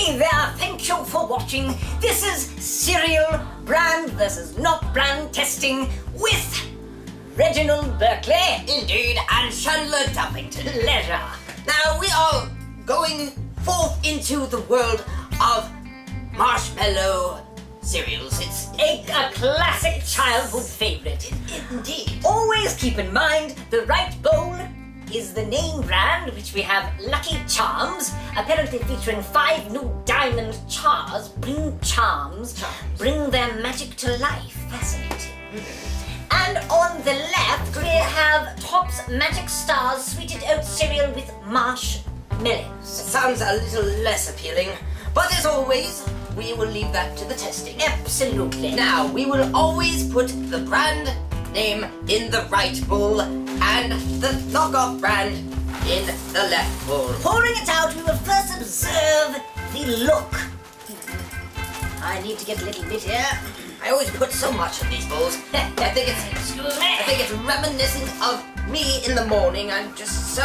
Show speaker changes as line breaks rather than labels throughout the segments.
Hey there, thank you for watching. This is Cereal Brand versus Not Brand Testing with Reginald Berkeley.
Indeed, and Chandler Duffington.
Pleasure.
Now, we are going forth into the world of marshmallow cereals. It's
A classic childhood favourite.
indeed.
Always keep in mind the right bowl is the name brand, which we have Lucky Charms, apparently featuring 5 new diamond charms. Bring their magic to life. Fascinating. And on the left, we have Top's Magic Stars Sweetened Oat Cereal with marshmallows.
Sounds a little less appealing, but as always, we will leave that to the testing.
Absolutely.
Now, we will always put the brand name in the right bowl and the knockoff brand in the left bowl.
Pouring it out, we will first observe the look. I need to get a little bit here.
I always put so much in these bowls. I think it's reminiscent of me in the morning. I'm just so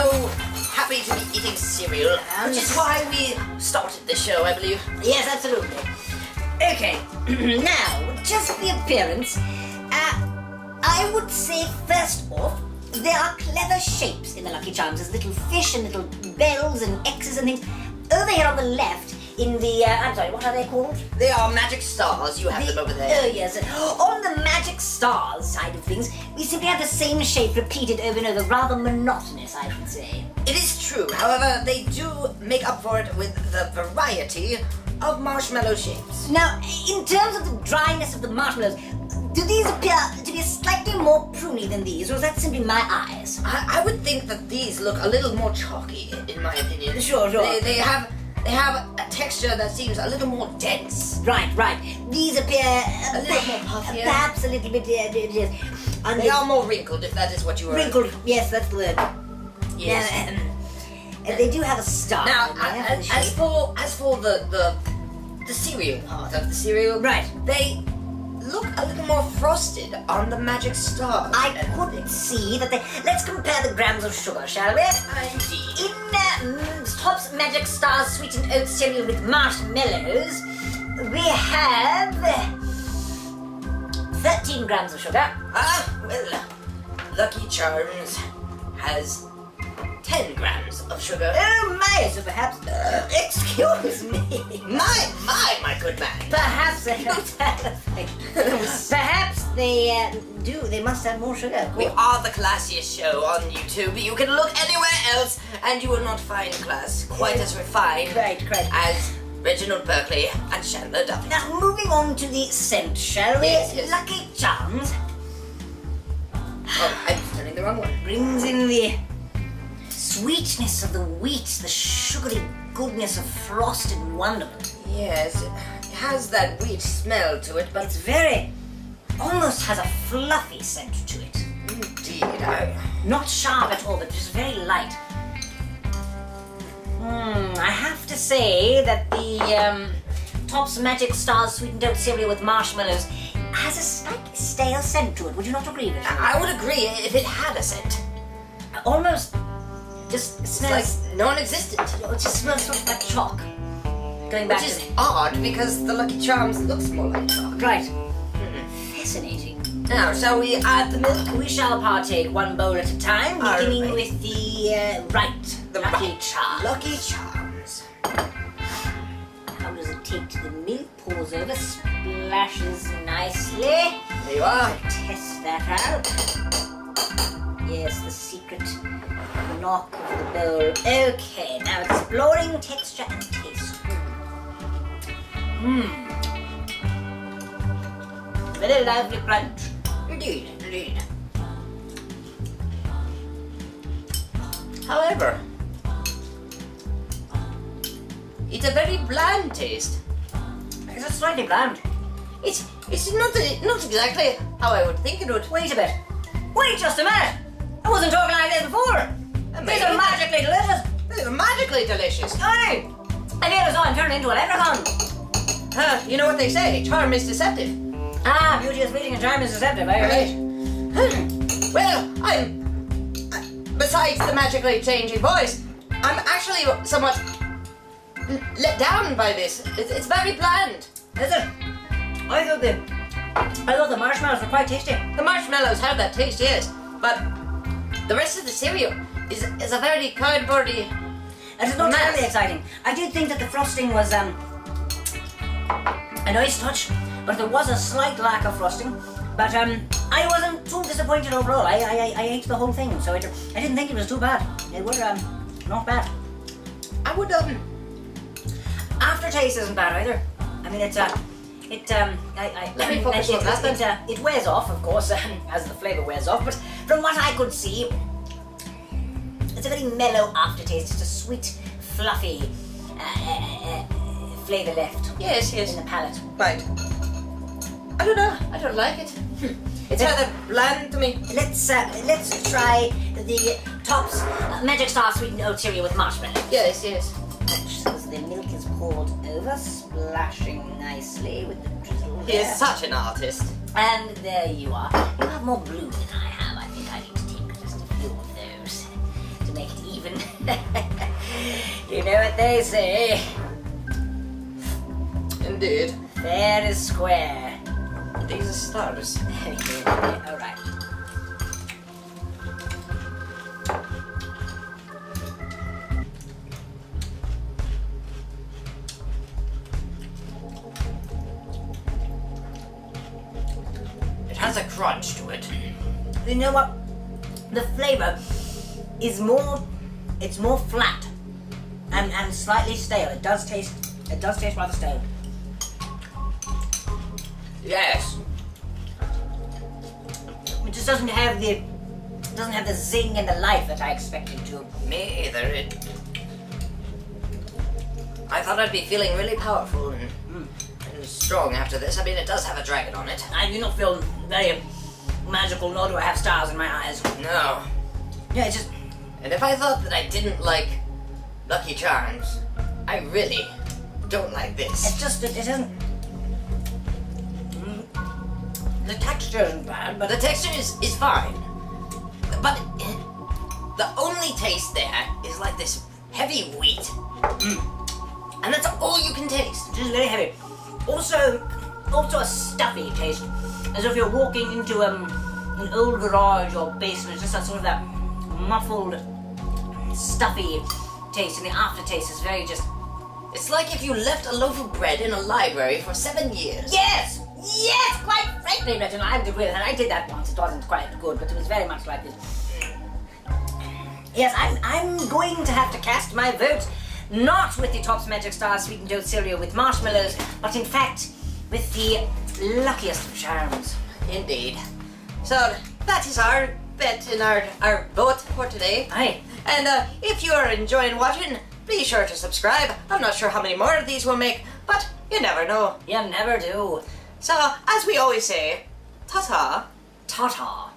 happy to be eating cereal, which is why we started this show, I believe.
Yes, absolutely. Okay, now, just the appearance. I would say, first off, there are clever shapes in the Lucky Charms. There's little fish and little bells and X's and things. Over here on the left, in the, I'm sorry, what are they called?
They are magic stars. You have them over there.
Oh, yes. On the magic stars side of things, we simply have the same shape repeated over and over, rather monotonous, I should say.
It is true. However, they do make up for it with the variety of marshmallow shapes.
Now, in terms of the dryness of the marshmallows, do these appear to be slightly more pruny than these, or is that simply my eyes?
I would think that these look a little more chalky, in my opinion.
Sure.
They have a texture that seems a little more dense.
Right. These appear
A little more puffier.
Perhaps a little bit, yes.
They are more wrinkled, if that is what you were...
Wrinkled, yes, that's the word.
Yes.
They do have a star.
Now,
in there for the
as
shape.
for the cereal part of the cereal,
Right.
they look a little more frosted on the magic star.
I couldn't see that they... Let's compare the grams of sugar, shall we?
Indeed.
In Top's Magic Stars Sweetened Oat Cereal with marshmallows, we have 13 grams of sugar.
Well, Lucky Charms has 10 grams of sugar.
Oh my, so perhaps... excuse me.
My good man.
Perhaps they don't have... Perhaps they must have more sugar. of
We
course.
are the classiest show on YouTube. You can look anywhere else and you will not find class quite as refined
Right.
as Reginald Berkeley and Chandler Duffington.
Now, moving on to the scent, shall we?
Yes.
Lucky Charms
Oh, I'm turning the wrong one.
brings in the sweetness of the wheat, the sugary goodness of frosted wonderment.
Yes, it has that wheat smell to it, but
It's very... almost has a fluffy scent to it.
indeed,
Not sharp at all, but just very light. I have to say that the Top's Magic Stars Sweetened Oat Cereal with marshmallows has a slightly stale scent to it. Would you not agree with me?
I would agree if it had a scent.
Almost just
It's
smells...
like non-existent.
It just smells sort of like chalk. Going back
Which
to...
is odd because the Lucky Charms looks more like chalk.
Right. Fascinating.
Now, shall we add the milk?
We shall partake one bowl at a time,
All
beginning
right.
with the Lucky Charms.
Lucky Charms.
How does it take to the milk? Pours over, splashes nicely.
There you are.
Test that out. Yes, the secret knock of the bowl. Okay, now exploring texture and taste. Very lively crunch.
Indeed. However, it's a very bland taste.
It's slightly bland.
It's not exactly how I would think it would.
Wait a bit. Wait just a minute. I wasn't talking like this before. These are magically delicious.
They're magically delicious.
Hey! I feel as though I'm turning into a leprechaun.
You know what they say, charm is deceptive.
Ah, beauty is fleeting and charm is deceptive, I agree.
Well, besides the magically changing voice, I'm actually somewhat let down by this. It's very bland.
Is it? I thought the marshmallows were quite tasty.
The marshmallows have that taste, yes, but the rest of the cereal is a very cardboardy.
It is not
mass.
terribly exciting. I did think that the frosting was a nice touch, but there was a slight lack of frosting. But I wasn't too disappointed overall. I ate the whole thing, so I didn't think it was too bad. It was not bad.
I would
Aftertaste isn't bad either. I mean,
Let me focus on that then.
it wears off, of course, as the flavour wears off. But from what I could see, it's a very mellow aftertaste. It's a sweet, fluffy flavour left.
Yes.
In the palate.
Right. I don't know. I don't like it. It's rather bland to me.
Let's try the Tops Magic Star sweetened oat cereal with marshmallow.
Yes.
As the milk is poured over, splashing nicely with the drizzle.
He is such an artist.
And there you are. You have more blue than I have. I think I need to take just a few of those to make it even. You know what they say.
Indeed.
Fair is square.
These are stars.
All right.
It has a crunch to it.
You know what? The flavour is more. It's more flat and slightly stale. It does taste rather stale.
Yes.
It just doesn't have the zing and the life that I expected to.
Me either. I thought I'd be feeling really powerful and strong after this. I mean, it does have a dragon on it.
I do not feel very magical, nor do I have stars in my eyes.
No.
Yeah, it's just.
And if I thought that I didn't like Lucky Charms, I really don't like this.
It's just it isn't. The texture isn't bad, but
The texture is fine. But the only taste there is like this heavy wheat. And that's all you can taste.
it is very heavy. Also a stuffy taste, as if you're walking into an old garage or basement. Just that sort of that muffled, stuffy taste, and the aftertaste is very just.
It's like if you left a loaf of bread in a library for 7 years.
Yes, quite frankly, Reginald, I agree with that. I did that once. It wasn't quite good, but it was very much like this. Yes, I'm going to have to cast my vote, not with the Tops Magic Star sweetened oat cereal with marshmallows, but in fact with the luckiest of charms.
Indeed. So that is our bet and our vote for today.
Aye.
And if you are enjoying watching, be sure to subscribe. I'm not sure how many more of these we'll make, but you never know.
You never do.
So, as we always say, ta-ta.
Ta-ta.